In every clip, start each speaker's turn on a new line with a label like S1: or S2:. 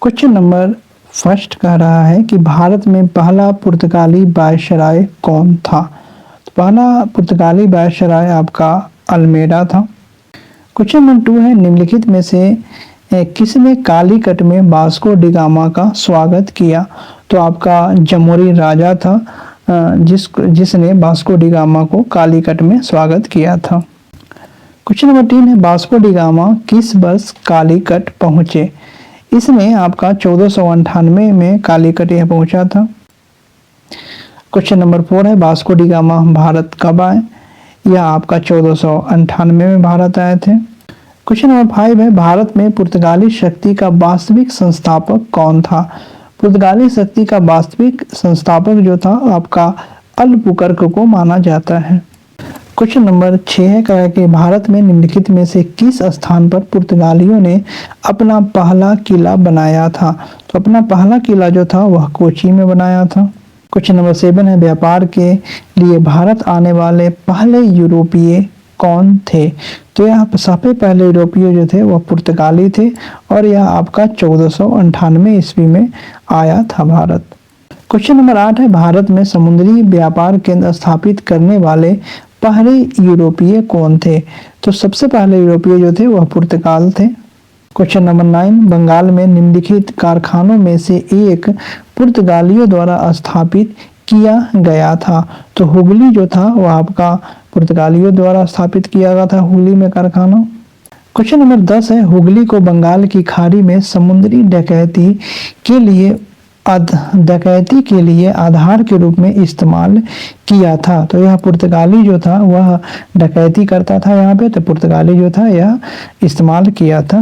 S1: Question number first कह रहा है कि भारत में पहला पुर्तगाली वायसराय कौन था। तो पहला पुर्तगाली वायसराय आपका अल्मेडा था। क्वेश्चन नंबर 2 है, निम्नलिखित में से किसने कालीकट में वास्को डी गामा का स्वागत किया। तो आपका जमोरी राजा था जिसने वास्को डी गामा को कालीकट में स्वागत किया था। क्वेश्चन नंबर 3 है, वास्को डी गामा किस वर्ष कालीकट पहुंचे। इसने आपका 1498 में कालीकट यह पहुंचा था। क्वेश्चन नंबर 4 है, वास्को डी गामा भारत कब आए। यह आपका 1498 में भारत आए थे। क्वेश्चन नंबर 5 है, भारत में पुर्तगाली शक्ति का वास्तविक संस्थापक कौन था। पुर्तगाली शक्ति का वास्तविक संस्थापक जो था आपका अल्बुकर्क को माना जाता है। क्वेश्चन नंबर 6 है, कहा कि भारत में निम्नलिखित में से किस स्थान पर पुर्तगालियों ने अपना पहला किला बनाया था। तो अपना पहला किला जो था वह कोची में बनाया था। क्वेश्चन नंबर 7 है, व्यापार के लिए भारत आने वाले पहले यूरोपीय कौन थे। तो यह सबसे पहले यूरोपीय जो थे वह पुर्तगाली थे और यह आपका 1498 ईस्वी में आया था भारत। क्वेश्चन नंबर 8 है, भारत में समुद्री व्यापार केंद्र स्थापित करने वाले पहले यूरोपीय कौन थे। तो सबसे पहले यूरोपीय जो थे वह पुर्तगाल थे। क्वेश्चन नंबर 9, बंगाल में निम्नलिखित कारखानों में से एक पुर्तगालियों द्वारा स्थापित किया गया था। तो हुगली जो था वह आपका पुर्तगालियों द्वारा स्थापित किया गया था, हुगली में कारखाना। क्वेश्चन नंबर 10 है, हुगली को बंगाल की खाड़ी में समुद्री डकैती के लिए आधार के रूप में इस्तेमाल किया था। तो यह पुर्तगाली जो था वह डकैती करता था यहाँ पे, तो पुर्तगाली जो था यह इस्तेमाल किया था।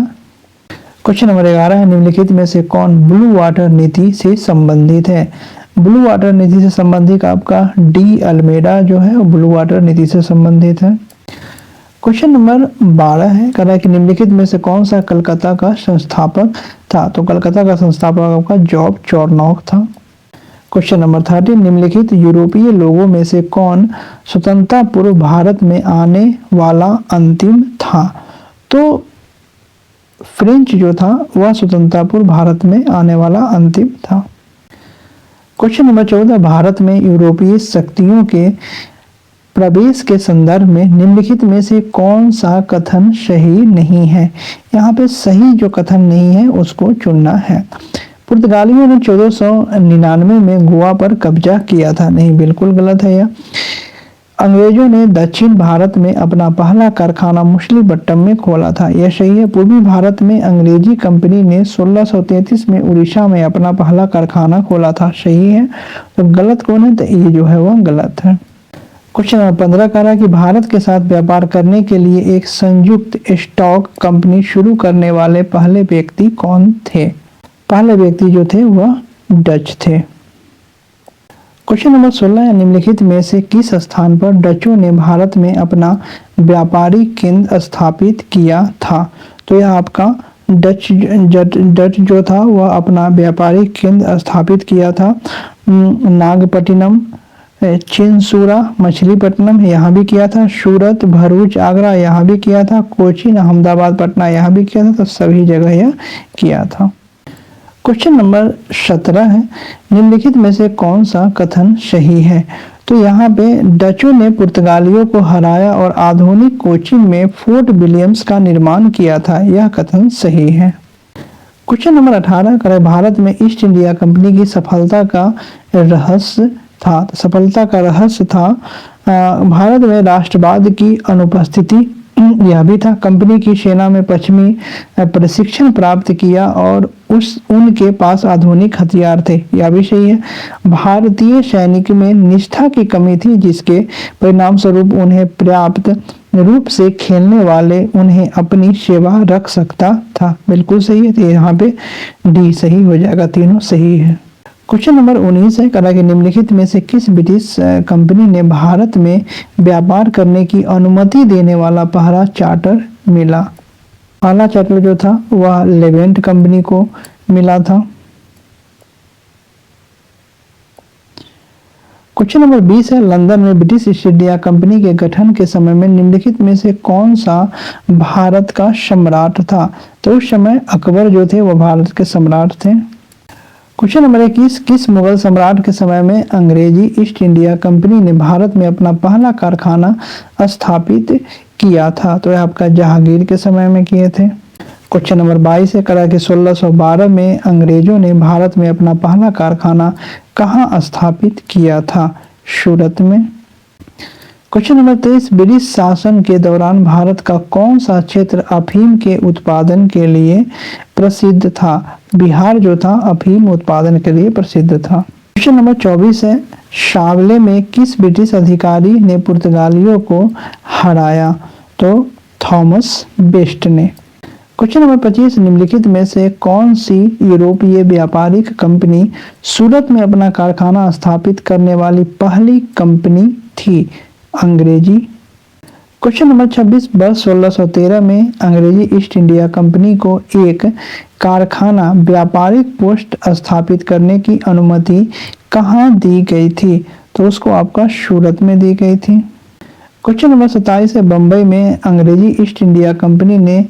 S1: क्वेश्चन नंबर 11 है, निम्नलिखित में से कौन ब्लू वाटर नीति से संबंधित है। ब्लू वाटर नीति से संबंधित आपका डी अल्मेडा जो है वो ब्लू वाटर नीति से संबंधित है। क्वेश्चन नंबर 12 है, कह रहा है कि निम्नलिखित में से कौन सा कलकत्ता का संस्थापक था। तो कलकत्ता का संस्थापक आपका जॉब चॉर्नोक था। क्वेश्चन नंबर 13, निम्नलिखित यूरोपीय लोगों में से कौन स्वतंत्रता पूर्व भारत में आने वाला अंतिम था। तो फ्रेंच जो था वह स्वतंत्रता पूर्व भारत में आने वाला अंतिम था। क्वेश्चन नंबर 14, भारत में यूरोपीय शक्तियों के प्रवेश के संदर्भ में निम्नलिखित में से कौन सा कथन सही नहीं है। यहाँ पे सही जो कथन नहीं है उसको चुनना है। पुर्तगालियों ने 1499 में गोवा पर कब्जा किया था। नहीं, बिल्कुल गलत है यह। अंग्रेजों ने दक्षिण भारत में अपना पहला कारखाना मुसलीपट्टनम में खोला था। यह सही है। पूर्वी भारत में अंग्रेजी कंपनी ने 1633 में उड़ीसा में अपना पहला कारखाना खोला था। सही है। तो गलत कौन है, तो ये जो है वह गलत है। क्वेश्चन नंबर 15 कह रहा है कि भारत के साथ व्यापार करने के लिए एक संयुक्त स्टॉक कंपनी शुरू करने वाले पहले व्यक्ति कौन थे। पहले व्यक्ति जो थे वह डच थे। क्वेश्चन नंबर 16, निम्नलिखित में से किस स्थान पर डचों ने भारत में अपना व्यापारिक केंद्र स्थापित किया था। तो यह आपका डच जो था वह अपना व्यापारिक केंद्र स्थापित किया था नागपट्टिनम, चिंसूरा, मछलीपट्टनम यहाँ भी किया था, सूरत, भरूच, आगरा यहाँ भी किया था, कोचीन, अहमदाबाद, पटना यहाँ भी किया था। तो सभी जगह यह किया था। क्वेश्चन नंबर 17 है, निम्नलिखित में से कौन सा कथन सही है। तो यहाँ पे डचों ने पुर्तगालियों को हराया और आधुनिक कोचीन में फोर्ट विलियम्स का निर्माण किया था। यह कथन सही है। क्वेश्चन नंबर 18 करें, भारत में ईस्ट इंडिया कंपनी की सफलता का रहस्य था। तो सफलता का रहस्य था भारत में राष्ट्रवाद की अनुपस्थिति। यह भी था। कंपनी की सेना में पश्चिमी प्रशिक्षण प्राप्त किया और उनके पास आधुनिक हथियार थे। यह भी सही है। भारतीय सैनिक में निष्ठा की कमी थी जिसके परिणाम स्वरूप उन्हें पर्याप्त रूप से खेलने वाले उन्हें अपनी सेवा रख सकता था। बिल्कुल सही है। तो यहाँ पे डी सही हो जाएगा, तीनों सही है। क्वेश्चन नंबर 19 है, कहा कि निम्नलिखित में से किस ब्रिटिश कंपनी ने भारत में व्यापार करने की अनुमति देने वाला पहला चार्टर मिला। पहला चार्टर जो था वह लेवेंट कंपनी को मिला था। क्वेश्चन नंबर 20 है, लंदन में ब्रिटिश ईस्ट इंडिया कंपनी के गठन के समय में निम्नलिखित में से कौन सा भारत का सम्राट था? तो उस समय अकबर जो थे वो भारत के सम्राट थे। क्वेश्चन नंबर 21, किस मुगल सम्राट के समय में अंग्रेजी ईस्ट इंडिया कंपनी ने भारत में अपना पहला कारखाना स्थापित किया था? तो यह आपका जहांगीर के समय में किए थे। क्वेश्चन नंबर 22 है, करा कि 1612 में अंग्रेजों ने भारत में अपना पहला कारखाना कहाँ स्थापित किया था? सूरत में। क्वेश्चन नंबर 23, ब्रिटिश शासन के दौरान भारत का कौन सा क्षेत्र अफीम के उत्पादन के लिए प्रसिद्ध था? बिहार जो था अफीम उत्पादन के लिए प्रसिद्ध था। क्वेश्चन नंबर 24 है, शावले में किस ब्रिटिश अधिकारी ने पुर्तगालियों को हराया? तो थॉमस बेस्ट ने। क्वेश्चन नंबर 25, निम्नलिखित में से कौन सी यूरोपीय व्यापारिक कंपनी सूरत में अपना कारखाना स्थापित करने वाली पहली कंपनी थी? अंग्रेजी। क्वेश्चन नंबर 26, वर्ष 1613 में अंग्रेजी ईस्ट इंडिया कंपनी को एक कारखाना व्यापारिक पोस्ट स्थापित करने की अनुमति कहाँ दी गई थी? तो उसको आपका सूरत में दी गई थी। क्वेश्चन नंबर 27 है, बम्बई में अंग्रेजी ईस्ट इंडिया कंपनी ने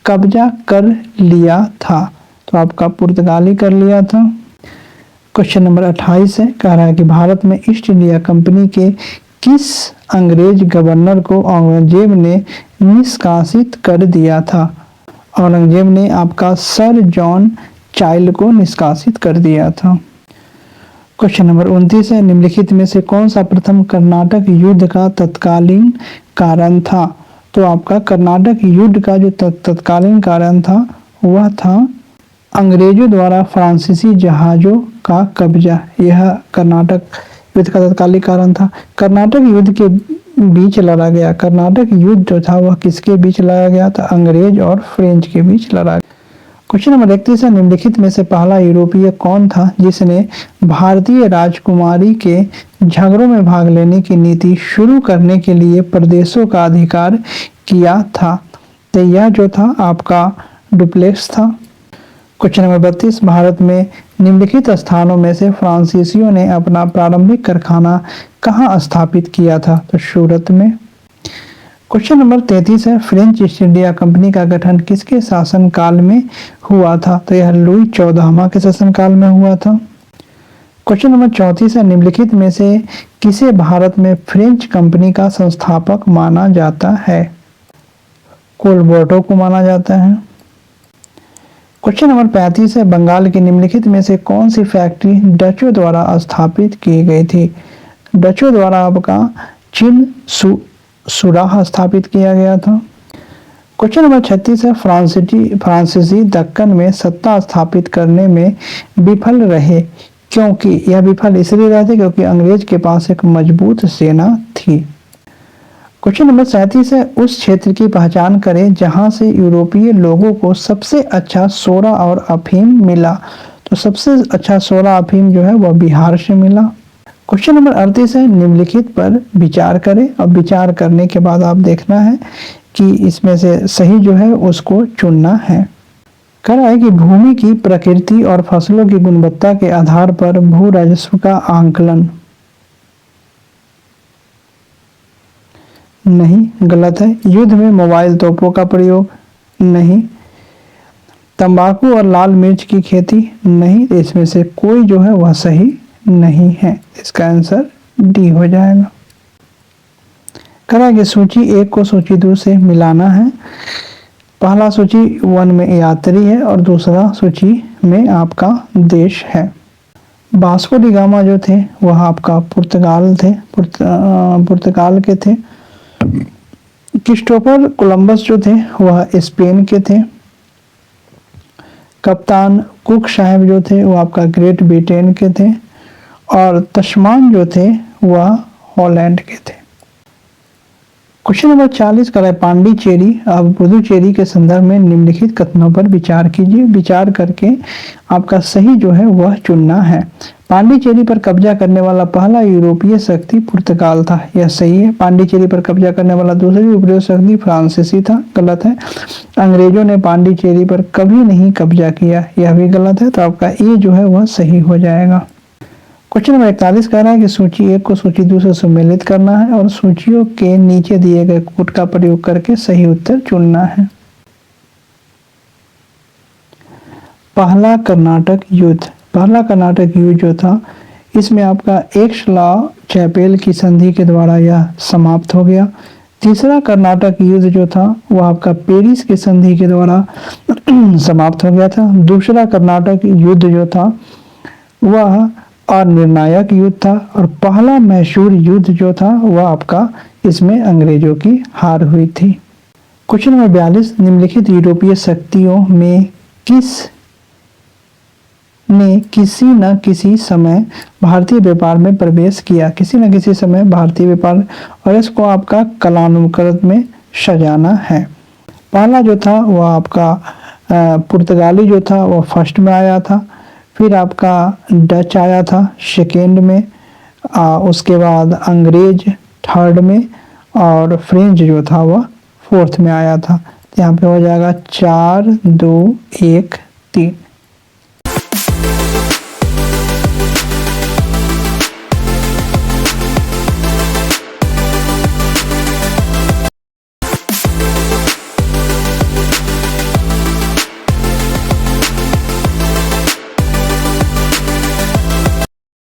S1: कब्जा कर लिया था? तो आपका पुर्तगाली कर लिया था। क्वेश्चन नंबर 28 है, कह रहा है कि भारत में ईस्ट इंडिया कंपनी के किस अंग्रेज गवर्नर को औरंगजेब ने निष्कासित कर दिया था? औरंगजेब ने आपका सर जॉन चाइल्ड को निष्कासित कर दिया था। क्वेश्चन नंबर 29 है, निम्नलिखित में से कौन सा प्रथम कर्नाटक युद्ध का तत्कालीन कारण था? तो आपका कर्नाटक युद्ध का जो तत्कालीन कारण था वह था अंग्रेजों द्वारा फ्रांसीसी जहाजों का कब्जा। यह कर्नाटक युद्ध का तत्कालीन कारण था। कर्नाटक युद्ध के बीच लड़ा गया, कर्नाटक युद्ध जो था वह किसके बीच लड़ा गया था? अंग्रेज और फ्रेंच के बीच लड़ा गया। क्वेश्चन नंबर 31 है, निम्नलिखित में से पहला यूरोपीय कौन था जिसने भारतीय राजकुमारी के झगड़ों में भाग लेने की नीति शुरू करने के लिए प्रदेशों का अधिकार किया था? तो यह जो था आपका डुप्लेक्स था। क्वेश्चन नंबर 32, भारत में निम्नलिखित स्थानों में से फ्रांसीसियों ने अपना प्रारंभिक कारखाना कहाँ स्थापित किया था? तो सूरत में। क्वेश्चन नंबर 33 है, फ्रेंच ईस्ट इंडिया कंपनी का गठन किसके शासनकाल में हुआ था? तो यह लुई 14वां के शासनकाल में हुआ था। क्वेश्चन नंबर 34 है, निम्नलिखित में से किसे भारत में फ्रेंच कंपनी का संस्थापक माना जाता है? कोलबर्टो को माना जाता है। क्वेश्चन नंबर 35 है, बंगाल की निम्नलिखित में से कौन सी फैक्ट्री डचों द्वारा स्थापित की गई थी? डचों द्वारा आपका चिन सुराह स्थापित किया गया था। क्वेश्चन नंबर 36 है, फ्रांसीसी दक्कन में सत्ता स्थापित करने में विफल रहे क्योंकि यह विफल इसलिए रहे थे क्योंकि अंग्रेज के पास एक मजबूत सेना थी। क्वेश्चन नंबर 37 है, उस क्षेत्र की पहचान करें जहां से यूरोपीय लोगों को सबसे अच्छा सोरा और अफीम मिला। तो सबसे अच्छा सोरा अफीम जो है वह बिहार से मिला। क्वेश्चन नंबर 38 है, निम्नलिखित पर विचार करें और विचार करने के बाद आप देखना है कि इसमें से सही जो है उसको चुनना है। कह रहा है कि भूमि की प्रकृति और फसलों की गुणवत्ता के आधार पर भू राजस्व का आंकलन। नहीं, गलत है। युद्ध में मोबाइल तोपों का प्रयोग। नहीं। तंबाकू और लाल मिर्च की खेती। नहीं। इसमें से कोई जो है वह सही नहीं है। इसका आंसर डी हो जाएगा। करा कि सूची 1 को सूची 2 से मिलाना है। पहला सूची 1 में यात्री है और दूसरा सूची में आपका देश है। वास्को डी गामा जो थे वह आपका पुर्तगाल के थे। क्रिस्टोफर कोलंबस जो थे वह स्पेन के थे। कप्तान कुक साहब जो थे वो आपका ग्रेट ब्रिटेन के थे और तस्मान जो थे वह हॉलैंड के थे। क्वेश्चन नंबर 40 करा है, पांडिचेरी अब पुदुचेरी के संदर्भ में निम्नलिखित कथनों पर विचार कीजिए। विचार करके आपका सही जो है वह चुनना है। पांडिचेरी पर कब्जा करने वाला पहला यूरोपीय शक्ति पुर्तगाल था, यह सही है। पांडिचेरी पर कब्जा करने वाला दूसरी यूरोपीय शक्ति फ्रांसीसी था, गलत है। अंग्रेजों ने पांडिचेरी पर कभी नहीं कब्जा किया, यह भी गलत है। तो आपका ए जो है वह सही हो जाएगा। क्वेश्चन नंबर 41 कह रहा है कि सूची 1 को सूची 2 से सम्मिलित करना है और सूचियों के नीचे दिए गए कोड का प्रयोग करके सही उत्तर चुनना है। पहला कर्नाटक युद्ध जो था, इसमें आपका एक्स-ला-चैपेल की संधि के द्वारा यह समाप्त हो गया। तीसरा कर्नाटक युद्ध जो था वह आपका पेरिस की संधि के द्वारा समाप्त हो गया था। दूसरा कर्नाटक युद्ध जो था वह अनिर्णायक युद्ध था और पहला मैसूर युद्ध जो था वह आपका इसमें अंग्रेजों की हार हुई थी। क्वेश्चन नंबर 42, निम्नलिखित यूरोपीय शक्तियों में किसी न किसी समय भारतीय व्यापार में प्रवेश किया। किसी न किसी समय भारतीय व्यापार, और इसको आपका कालानुक्रम में सजाना है। पहला जो था वह आपका पुर्तगाली जो था वह फर्स्ट में आया था, फिर आपका डच आया था सेकेंड में, उसके बाद अंग्रेज थर्ड में और फ्रेंच जो था वह फोर्थ में आया था। यहाँ पे हो जाएगा 4 2 1 3।